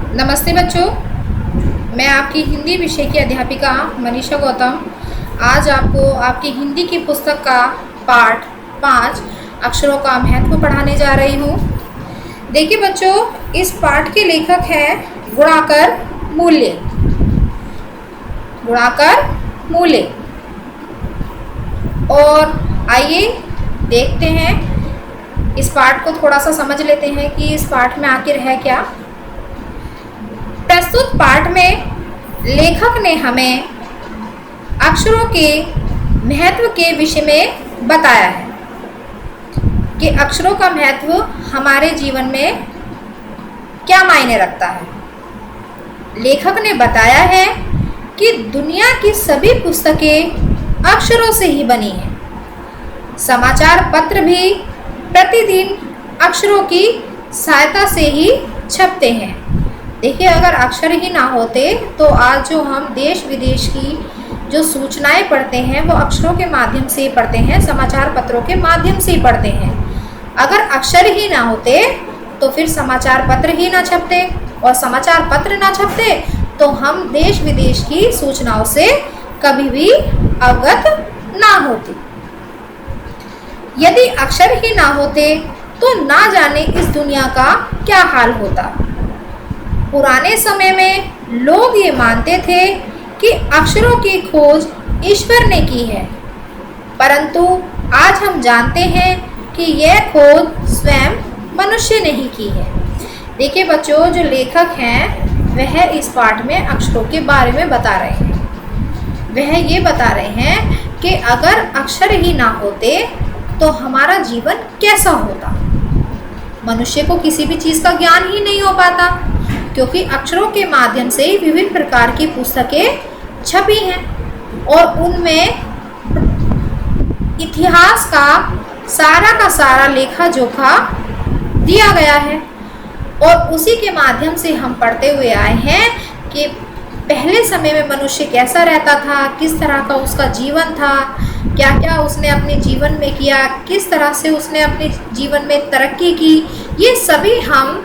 नमस्ते बच्चों, मैं आपकी हिंदी विषय की अध्यापिका मनीषा गौतम आज आपको आपकी हिंदी की पुस्तक का पाठ 5 अक्षरों का महत्व पढ़ाने जा रही हूँ। देखिए बच्चों, इस पाठ के लेखक हैं गुणाकर मूल्य। गुणाकर मूल्य। और आइए देखते हैं, इस पाठ को थोड़ा सा समझ लेते हैं कि इस पाठ में आखिर है क्या। प्रस्तुत पाठ में लेखक ने हमें अक्षरों के महत्व के विषय में बताया है कि अक्षरों का महत्व हमारे जीवन में क्या मायने रखता है। लेखक ने बताया है कि दुनिया की सभी पुस्तकें अक्षरों से ही बनी हैं। समाचार पत्र भी प्रतिदिन अक्षरों की सहायता से ही छपते हैं। देखिए, अगर अक्षर ही ना होते तो आज जो हम देश विदेश की जो सूचनाएं पढ़ते हैं वो अक्षरों के माध्यम से ही पढ़ते हैं, समाचार पत्रों के माध्यम से ही पढ़ते हैं। अगर अक्षर ही ना होते तो फिर समाचार पत्र ही ना छपते, और समाचार पत्र ना छपते तो हम देश विदेश की सूचनाओं से कभी भी अवगत ना होते। यदि अक्षर ही ना होते तो ना जाने इस दुनिया का क्या हाल होता। पुराने समय में लोग ये मानते थे कि अक्षरों की खोज ईश्वर ने की है, परंतु आज हम जानते हैं कि यह खोज स्वयं मनुष्य ने ही की है। देखिए बच्चों, जो लेखक हैं वह इस पाठ में अक्षरों के बारे में बता रहे हैं। वह ये बता रहे हैं कि अगर अक्षर ही ना होते तो हमारा जीवन कैसा होता। मनुष्य को किसी भी चीज़ का ज्ञान ही नहीं हो पाता, क्योंकि अक्षरों के माध्यम से विभिन्न प्रकार की पुस्तकें छपी हैं और उनमें इतिहास का सारा लेखा जोखा दिया गया है। और उसी के माध्यम से हम पढ़ते हुए आए हैं कि पहले समय में मनुष्य कैसा रहता था, किस तरह का उसका जीवन था, क्या क्या उसने अपने जीवन में किया, किस तरह से उसने अपने जीवन में तरक्की की। ये सभी हम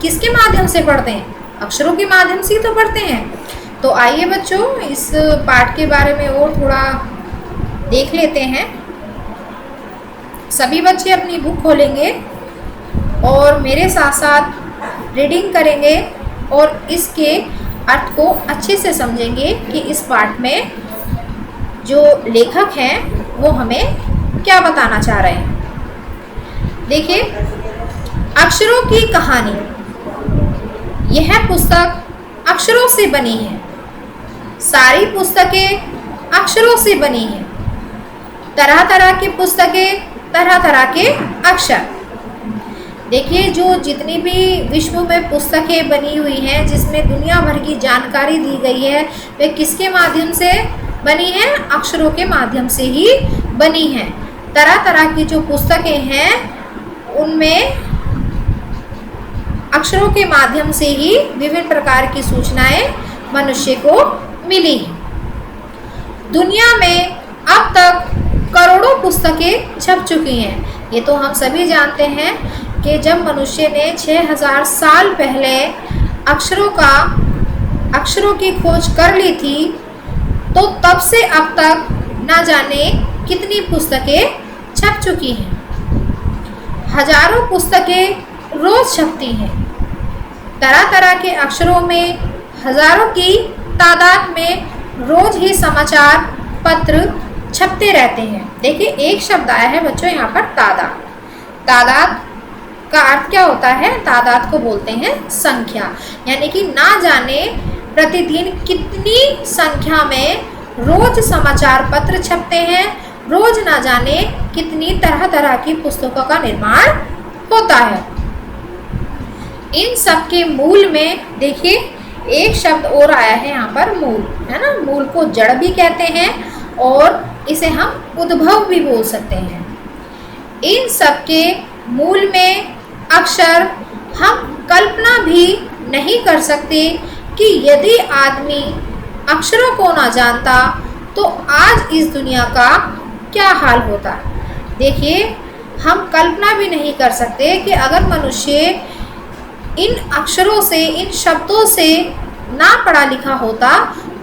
किसके माध्यम से पढ़ते हैं? अक्षरों के माध्यम से ही तो पढ़ते हैं। तो आइए बच्चों, इस पाठ के बारे में और थोड़ा देख लेते हैं। सभी बच्चे अपनी बुक खोलेंगे और मेरे साथ साथ रीडिंग करेंगे और इसके अर्थ को अच्छे से समझेंगे कि इस पाठ में जो लेखक हैं वो हमें क्या बताना चाह रहे हैं। देखिए, अक्षरों की कहानी। यह पुस्तक अक्षरों से बनी है। सारी पुस्तकें अक्षरों से बनी हैं। तरह तरह की पुस्तकें, तरह तरह के अक्षर। देखिए, जो जितनी भी विश्व में पुस्तकें बनी हुई हैं जिसमें दुनिया भर की जानकारी दी गई है, वे किसके माध्यम से बनी हैं? अक्षरों के माध्यम से ही बनी हैं। तरह तरह की जो पुस्तकें हैं उनमें अक्षरों के माध्यम से ही विभिन्न प्रकार की सूचनाएं मनुष्य को मिली हैं। दुनिया में अब तक करोड़ों पुस्तकें छप चुकी हैं। ये तो हम सभी जानते हैं कि जब मनुष्य ने 6000 साल पहले अक्षरों की खोज कर ली थी, तो तब से अब तक ना जाने कितनी पुस्तकें छप चुकी हैं। हजारों पुस्तकें रोज छपती हैं। तरह तरह के अक्षरों में हजारों की तादाद में रोज ही समाचार पत्र छपते रहते हैं। देखिए, एक शब्द आया है बच्चों यहाँ पर, तादाद। तादाद का अर्थ क्या होता है? तादाद को बोलते हैं संख्या, यानी कि ना जाने प्रतिदिन कितनी संख्या में रोज समाचार पत्र छपते हैं। रोज ना जाने कितनी तरह तरह की पुस्तकों का निर्माण होता है। इन सब के मूल में देखिए एक शब्द और आया है यहाँ पर, मूल, है ना। मूल को जड़ भी कहते हैं और इसे हम उद्भव भी बोल सकते हैं। इन सब के मूल में अक्षर हम कल्पना भी नहीं कर सकते कि यदि आदमी अक्षरों को ना जानता तो आज इस दुनिया का क्या हाल होता। देखिए, हम कल्पना भी नहीं कर सकते कि अगर मनुष्य इन अक्षरों से, इन शब्दों से ना पढ़ा लिखा होता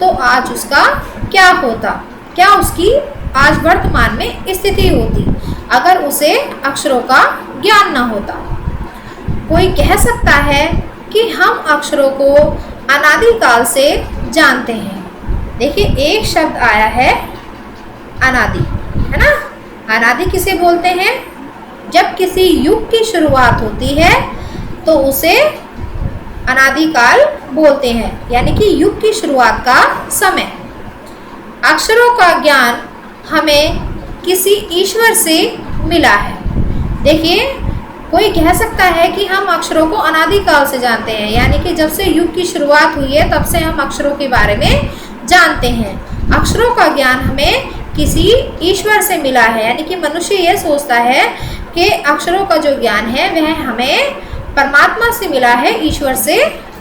तो आज उसका क्या होता, क्या उसकी आज वर्तमान में स्थिति होती अगर उसे अक्षरों का ज्ञान ना होता। कोई कह सकता है कि हम अक्षरों को अनादिकाल से जानते हैं। देखिए एक शब्द आया है अनादि, है ना। अनादि किसे बोलते हैं? जब किसी युग की शुरुआत होती है तो उसे अनादिकाल बोलते हैं, यानी कि युग की शुरुआत का समय। अक्षरों का ज्ञान हमें किसी ईश्वर से मिला है। देखिए कोई कह सकता है कि हम अक्षरों को अनादिकाल से जानते हैं, यानी कि जब से युग की शुरुआत हुई है तब से हम अक्षरों के बारे में जानते हैं। अक्षरों का ज्ञान हमें किसी ईश्वर से मिला है, यानी कि मनुष्य यह सोचता है कि अक्षरों का जो ज्ञान है वह हमें परमात्मा से मिला है, ईश्वर से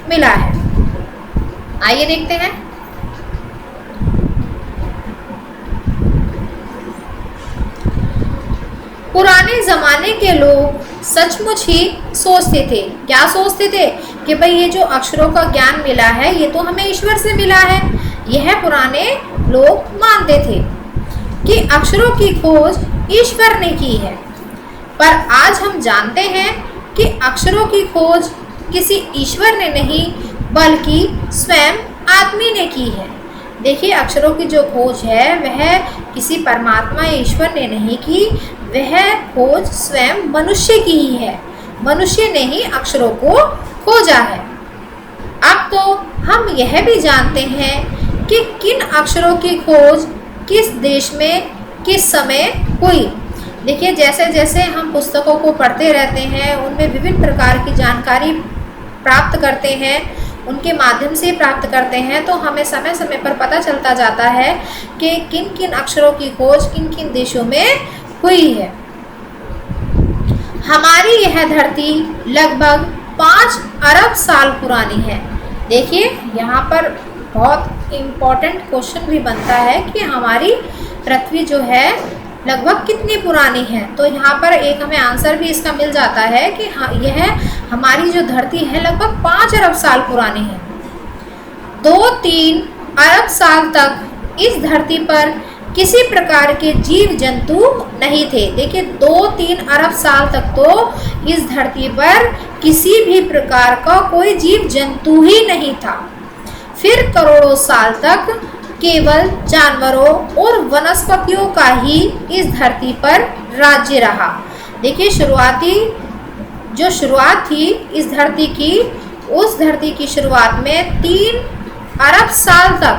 मिला है। आइए देखते हैं। पुराने ज़माने के लोग सचमुच ही सोचते थे, क्या सोचते थे कि भाई ये जो अक्षरों का ज्ञान मिला है ये तो हमें ईश्वर से मिला है। यह पुराने लोग मानते थे कि अक्षरों की खोज ईश्वर ने की है। पर आज हम जानते हैं कि अक्षरों की खोज किसी ईश्वर ने नहीं बल्कि स्वयं आदमी ने की है। देखिए अक्षरों की जो खोज है वह किसी परमात्मा ईश्वर ने नहीं की, वह खोज स्वयं मनुष्य की ही है। मनुष्य ने ही अक्षरों को खोजा है। अब तो हम यह भी जानते हैं कि किन अक्षरों की खोज किस देश में किस समय हुई। देखिए जैसे जैसे हम पुस्तकों को पढ़ते रहते हैं, उनमें विभिन्न प्रकार की जानकारी प्राप्त करते हैं, उनके माध्यम से प्राप्त करते हैं, तो हमें समय समय पर पता चलता जाता है कि किन किन अक्षरों की खोज किन किन देशों में हुई है। हमारी यह धरती लगभग 5 अरब साल पुरानी है। देखिए यहाँ पर बहुत इम्पोर्टेंट क्वेश्चन भी बनता है कि हमारी पृथ्वी जो है लगभग कितनी पुरानी है। तो यहाँ पर एक हमें आंसर भी इसका मिल जाता है कि हाँ यह हमारी जो धरती है लगभग 5 अरब साल पुरानी है। 2-3 अरब साल तक इस धरती पर किसी प्रकार के जीव जंतु नहीं थे। देखिए 2-3 अरब साल तक तो इस धरती पर किसी भी प्रकार का कोई जीव जंतु ही नहीं था। फिर करोड़ों साल तक केवल जानवरों और वनस्पतियों का ही इस धरती पर राज्य रहा। देखिए शुरुआत थी इस धरती की, उस धरती की शुरुआत में 3 अरब साल तक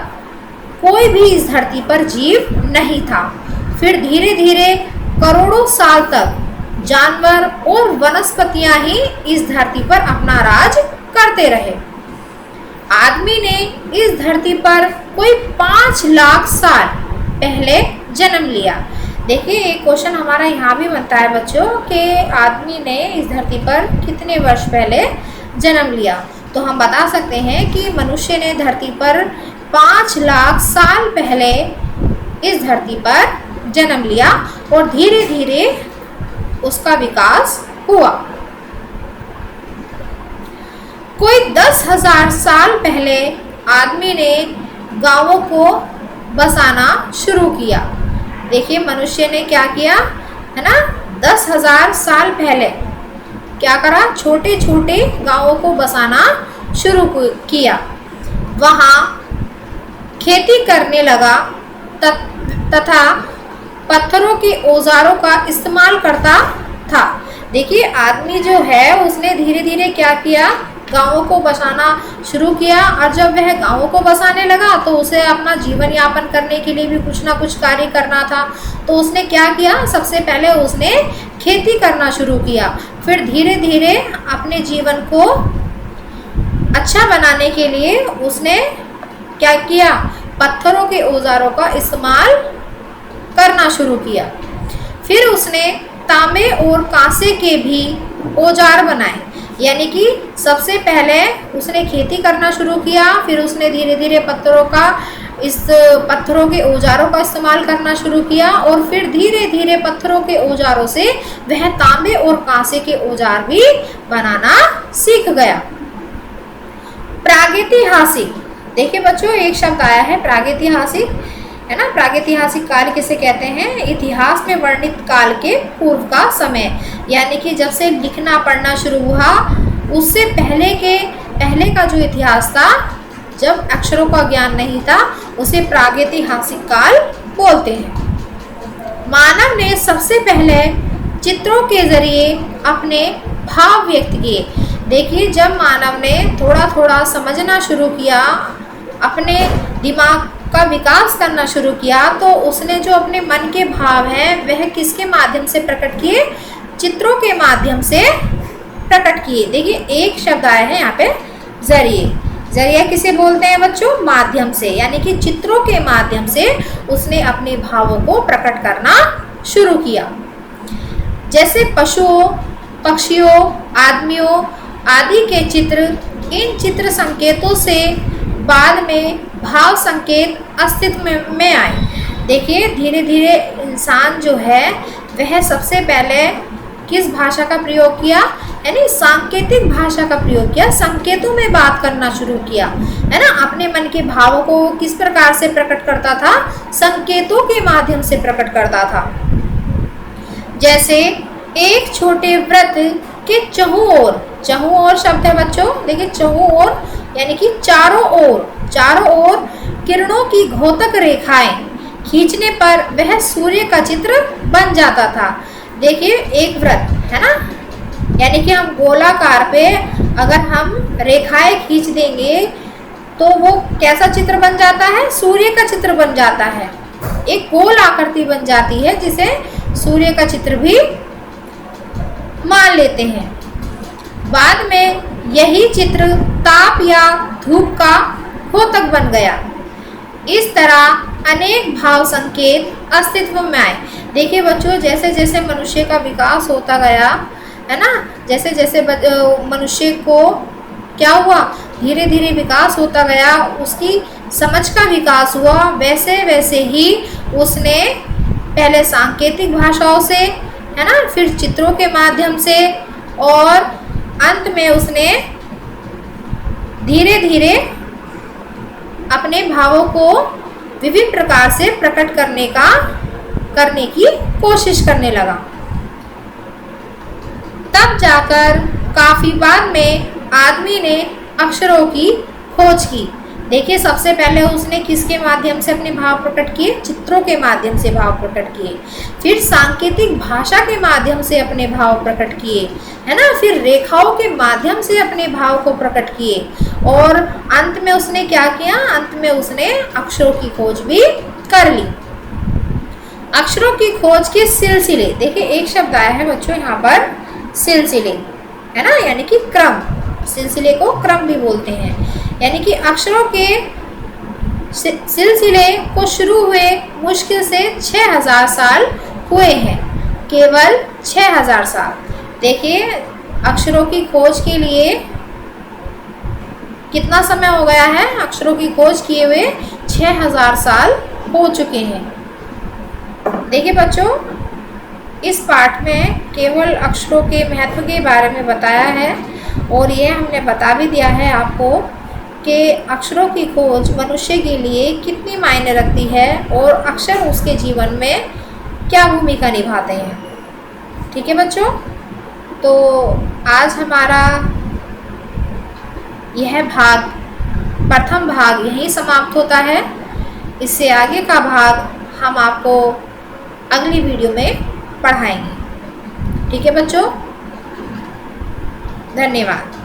कोई भी इस धरती पर जीव नहीं था। फिर धीरे धीरे करोड़ों साल तक जानवर और वनस्पतियां ही इस धरती पर अपना राज करते रहे। आदमी ने इस धरती पर कोई 5 लाख साल पहले जन्म लिया। देखिए एक क्वेश्चन हमारा यहाँ भी बनता है बच्चों कि आदमी ने इस धरती पर कितने वर्ष पहले जन्म लिया। तो हम बता सकते हैं कि मनुष्य ने धरती पर 5 लाख साल पहले इस धरती पर जन्म लिया और धीरे धीरे उसका विकास हुआ। कोई 10,000 साल पहले आदमी ने गांवों को बसाना शुरू किया। देखिए मनुष्य ने क्या किया है ना, 10,000 साल पहले क्या करा, छोटे छोटे गांवों को बसाना शुरू किया। वहाँ खेती करने लगा तथा पत्थरों के औजारों का इस्तेमाल करता था। देखिए आदमी जो है उसने धीरे धीरे क्या किया, गांवों को बसाना शुरू किया। और जब वह गांवों को बसाने लगा तो उसे अपना जीवन यापन करने के लिए भी कुछ ना कुछ कार्य करना था। तो उसने क्या किया, सबसे पहले उसने खेती करना शुरू किया। फिर धीरे धीरे अपने जीवन को अच्छा बनाने के लिए उसने क्या किया, पत्थरों के औजारों का इस्तेमाल करना शुरू किया। फिर उसने तांबे और कांसे के भी औजार बनाए। यानी कि सबसे पहले उसने खेती करना शुरू किया, फिर उसने धीरे धीरे पत्थरों का इस पत्थरों के औजारों का इस्तेमाल करना शुरू किया और फिर धीरे धीरे पत्थरों के औजारों से वह तांबे और कांसे के औजार भी बनाना सीख गया। प्रागैतिहासिक, देखिए बच्चों एक शब्द आया है प्रागैतिहासिक, है ना। प्रागैतिहासिक काल किसे कहते हैं? इतिहास में वर्णित काल के पूर्व का समय, यानी कि जब से लिखना पढ़ना शुरू हुआ उससे पहले का जो इतिहास था, जब अक्षरों का ज्ञान नहीं था, उसे प्रागैतिहासिक काल बोलते हैं। मानव ने सबसे पहले चित्रों के जरिए अपने भाव व्यक्त किए। देखिए जब मानव ने थोड़ा थोड़ा समझना शुरू किया, अपने दिमाग का विकास करना शुरू किया, तो उसने जो अपने मन के भाव हैं वह किसके माध्यम से प्रकट किए? चित्रों के माध्यम से प्रकट किए। देखिए एक शब्द आया है यहाँ पे जरिए। जरिया किसे बोलते हैं बच्चों? माध्यम से, यानी कि चित्रों के माध्यम से उसने अपने भावों को प्रकट करना शुरू किया। जैसे पशुओं, पक्षियों, आदमियों आदि के चित्र, इन चित्र संकेतों से बाद में भाव संकेत अस्तित्व में आए। देखिए धीरे धीरे इंसान जो है वह सबसे पहले किस भाषा का प्रयोग किया? यानी सांकेतिक भाषा का प्रयोग किया, संकेतों में बात करना शुरू किया, है ना। अपने मन के भावों को किस प्रकार से प्रकट करता था? संकेतों के माध्यम से प्रकट करता था। जैसे एक छोटे वृत्त के चहुं ओर शब्द है बच्चों, देखिए चहुं ओर यानी कि चारों ओर किरणों की घोतक रेखाएं खींचने पर वह सूर्य का चित्र बन जाता था। देखिए एक वृत्त है ना, यानी कि हम गोलाकार पे अगर हम रेखाएं खींच देंगे तो वो कैसा चित्र बन जाता है? सूर्य का चित्र बन जाता है। एक गोल आकृति बन जाती है जिसे सूर्य का चित्र भी मान लेते हैं। बाद में यही चित्र ताप या धूप का घोतक बन गया। इस तरह अनेक भाव संकेत अस्तित्व में आए। देखिए बच्चों जैसे जैसे मनुष्य का विकास होता गया, है ना, जैसे जैसे मनुष्य को क्या हुआ? धीरे धीरे विकास होता गया, उसकी समझ का विकास हुआ, वैसे वैसे ही उसने पहले सांकेतिक भाषाओं से, है ना, फिर चित्रों के माध्यम से और अंत में उसने धीरे धीरे अपने भावों को विभिन्न प्रकार से प्रकट करने की कोशिश करने लगा। तब जाकर काफी बाद में आदमी ने अक्षरों की खोज की। देखिए सबसे पहले उसने किसके माध्यम से अपने भाव प्रकट किए? चित्रों के माध्यम से भाव प्रकट किए, फिर सांकेतिक भाषा के माध्यम से अपने भाव प्रकट किए, है ना, फिर रेखाओं के माध्यम से अपने भाव को प्रकट किए और अंत में उसने क्या किया? अंत में उसने अक्षरों की खोज भी कर ली। अक्षरों की खोज के सिलसिले, देखिए एक शब्द आया है बच्चों यहाँ पर सिलसिले, है ना, यानी कि क्रम। सिलसिले को क्रम भी बोलते हैं, यानी कि अक्षरों के सिलसिले को शुरू हुए मुश्किल से 6000 साल हुए हैं, केवल 6000 साल। देखिए अक्षरों की खोज के लिए कितना समय हो गया है? अक्षरों की खोज किए हुए 6000 साल हो चुके हैं। देखिए बच्चों इस पाठ में केवल अक्षरों के महत्व के बारे में बताया है और ये हमने बता भी दिया है आपको कि अक्षरों की खोज मनुष्य के लिए कितनी मायने रखती है और अक्षर उसके जीवन में क्या भूमिका निभाते हैं। ठीक है बच्चों, तो आज हमारा यह प्रथम भाग यहीं समाप्त होता है। इससे आगे का भाग हम आपको अगली वीडियो में पढ़ाएंगे। ठीक है बच्चों, धन्यवाद।